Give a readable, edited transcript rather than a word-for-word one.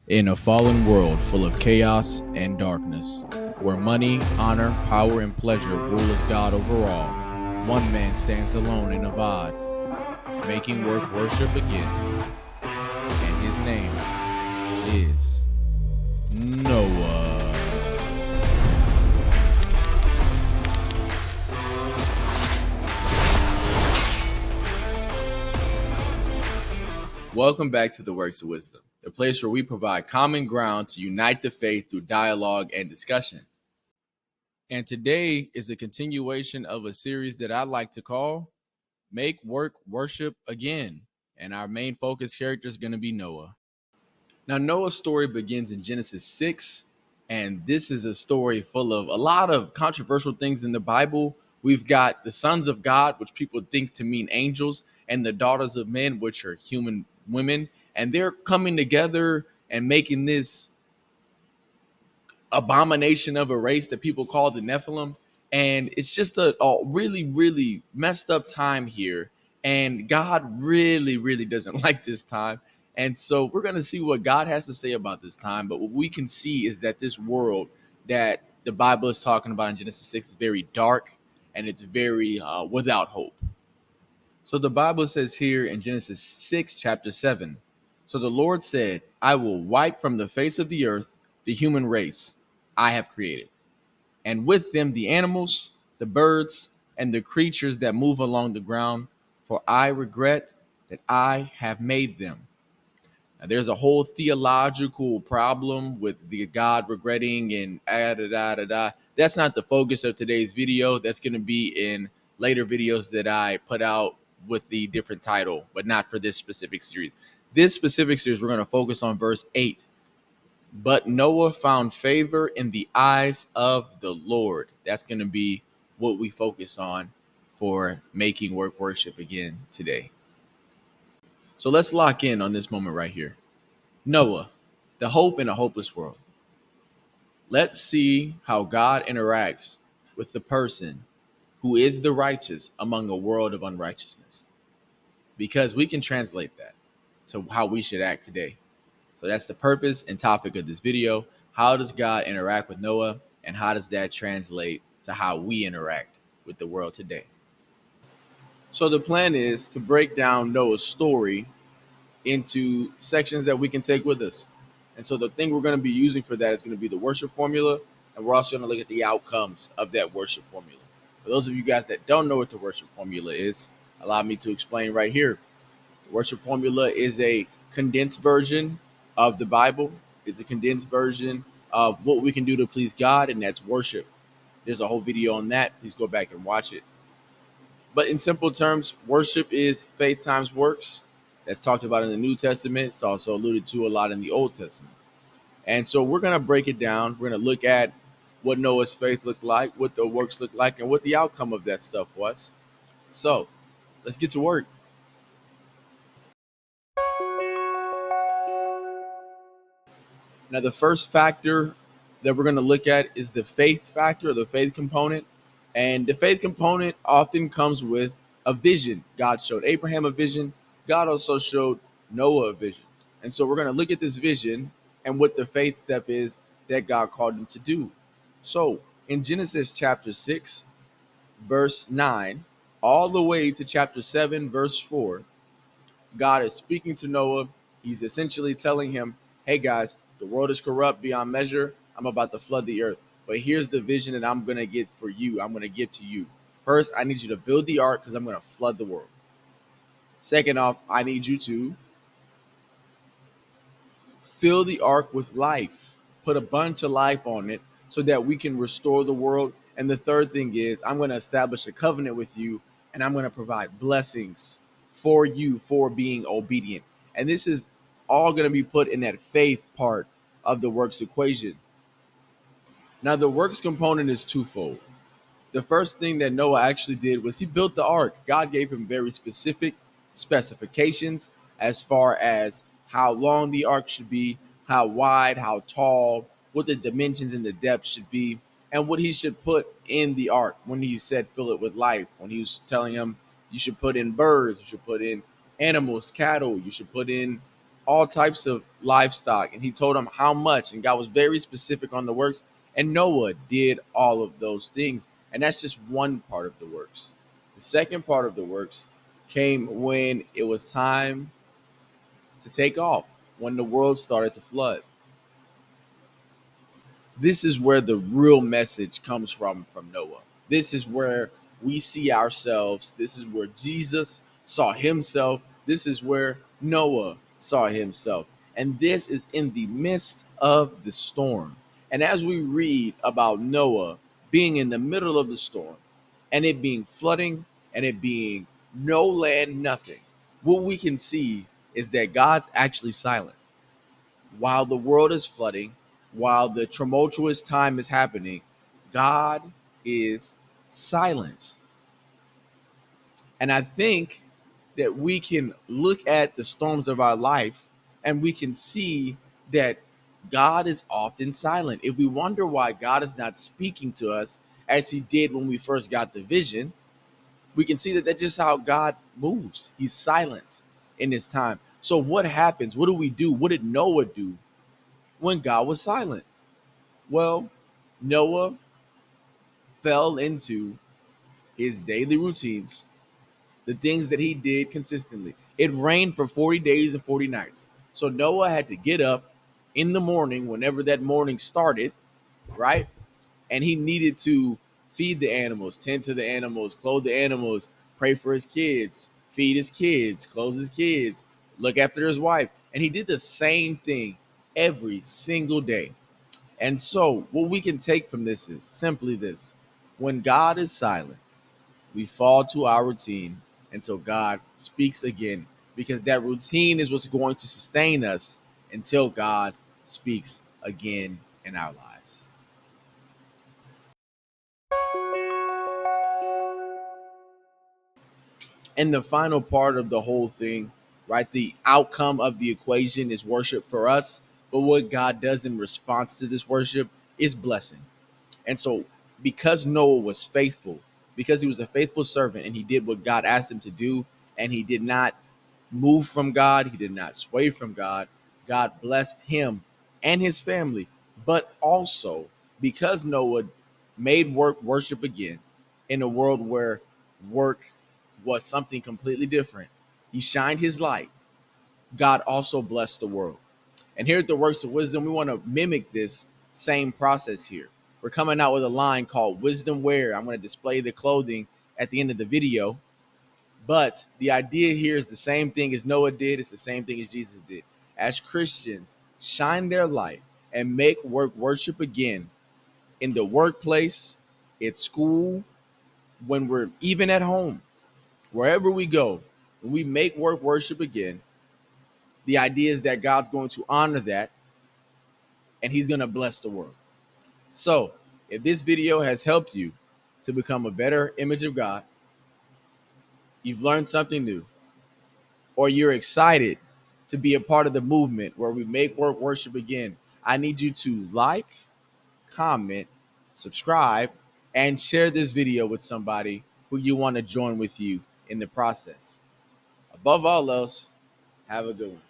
In a fallen world full of chaos and darkness, where money, honor, power, and pleasure rule as God over all, one man stands alone in Avad, making work worship again, and his name is Noah. Welcome back to the Works of Wisdom, the place where we provide common ground to unite the faith through dialogue and discussion. And today is a continuation of a series that I like to call Make Work Worship Again. And our main focus character is going to be Noah. Now, Noah's story begins in Genesis 6, and this is a story full of a lot of controversial things in the Bible. We've got the sons of God, which people think to mean angels, and the daughters of men, which are human women, and they're coming together and making this abomination of a race that people call the Nephilim. And it's just a really, really messed up time here. And God really, really doesn't like this time. And so we're going to see what God has to say about this time. But what we can see is that this world that the Bible is talking about in Genesis 6 is very dark and it's very without hope. So the Bible says here in Genesis 6, chapter 7, so the Lord said, I will wipe from the face of the earth the human race I have created, and with them the animals, the birds, and the creatures that move along the ground, for I regret that I have made them. Now, there's a whole theological problem with the God regretting and da da da da. That's not the focus of today's video. That's going to be in later videos that I put out with the different title, but not for this specific series. This specific series, we're going to focus on verse 8. But Noah found favor in the eyes of the Lord. That's going to be what we focus on for making work worship again today. So let's lock in on this moment right here. Noah, the hope in a hopeless world. Let's see how God interacts with the person who is the righteous among a world of unrighteousness, because we can translate that to how we should act today. So that's the purpose and topic of this video. How does God interact with Noah, and how does that translate to how we interact with the world today? So the plan is to break down Noah's story into sections that we can take with us. And so the thing we're going to be using for that is going to be the worship formula, and we're also going to look at the outcomes of that worship formula. For those of you guys that don't know what the worship formula is, allow me to explain right here. The worship formula is a condensed version of the Bible. It's a condensed version of what we can do to please God, and that's worship. There's a whole video on that. Please go back and watch it. But in simple terms, worship is faith times works. That's talked about in the New Testament. It's also alluded to a lot in the Old Testament. And so we're going to break it down. We're going to look at what Noah's faith looked like, what the works looked like, and what the outcome of that stuff was. So let's get to work. Now, the first factor that we're going to look at is the faith factor, or the faith component. And the faith component often comes with a vision. God showed Abraham a vision. God also showed Noah a vision. And so we're going to look at this vision and what the faith step is that God called him to do. So in Genesis chapter 6, verse 9, all the way to chapter 7, verse 4, God is speaking to Noah. He's essentially telling him, hey guys, the world is corrupt beyond measure. I'm about to flood the earth. But here's the vision that I'm going to get for you. I'm going to give to you. First, I need you to build the ark because I'm going to flood the world. Second off, I need you to fill the ark with life. Put a bunch of life on it so that we can restore the world. And the third thing is, I'm going to establish a covenant with you, and I'm going to provide blessings for you for being obedient. And this is all going to be put in that faith part of the works equation. Now, the works component is twofold. The first thing that Noah actually did was he built the ark. God gave him very specific specifications as far as how long the ark should be, how wide, how tall, what the dimensions and the depth should be, and what he should put in the ark. When he said fill it with life, when he was telling him you should put in birds, you should put in animals, cattle, you should put in all types of livestock, and he told them how much, and God was very specific on the works, and Noah did all of those things. And that's just one part of the works. The second part of the works came when it was time to take off, when the world started to flood. This is where the real message comes from Noah. This is where we see ourselves. This is where Jesus saw himself. This is where Noah saw himself. And this is in the midst of the storm. And as we read about Noah being in the middle of the storm and it being flooding and it being no land, nothing, what we can see is that God's actually silent while the world is flooding, while the tumultuous time is happening. God is silent. And I think that we can look at the storms of our life and we can see that God is often silent. If we wonder why God is not speaking to us as he did when we first got the vision, we can see that that's just how God moves. He's silent in this time. So what happens? What do we do? What did Noah do when God was silent? Well, Noah fell into his daily routines, the things that he did consistently. It rained for 40 days and 40 nights. So Noah had to get up in the morning, whenever that morning started, right? And he needed to feed the animals, tend to the animals, clothe the animals, pray for his kids, feed his kids, clothe his kids, look after his wife. And he did the same thing every single day. And so, what we can take from this is simply this: when God is silent, we fall to our routine until God speaks again, because that routine is what's going to sustain us until God speaks again in our lives. And the final part of the whole thing, right? The outcome of the equation is worship for us. But what God does in response to this worship is blessing. And so, because Noah was faithful, because he was a faithful servant and he did what God asked him to do, and he did not move from God, he did not sway from God, God blessed him and his family. But also, because Noah made work worship again in a world where work was something completely different, he shined his light. God also blessed the world. And here at the Works of Wisdom, we want to mimic this same process here. We're coming out with a line called Wisdom Wear. I'm going to display the clothing at the end of the video. But the idea here is the same thing as Noah did. It's the same thing as Jesus did. As Christians, shine their light and make work worship again in the workplace, at school, when we're even at home, wherever we go. When we make work worship again, the idea is that God's going to honor that and he's going to bless the world. So, if this video has helped you to become a better image of God, you've learned something new, or you're excited to be a part of the movement where we make work worship again, I need you to like, comment, subscribe, and share this video with somebody who you want to join with you in the process. Above all else, have a good one.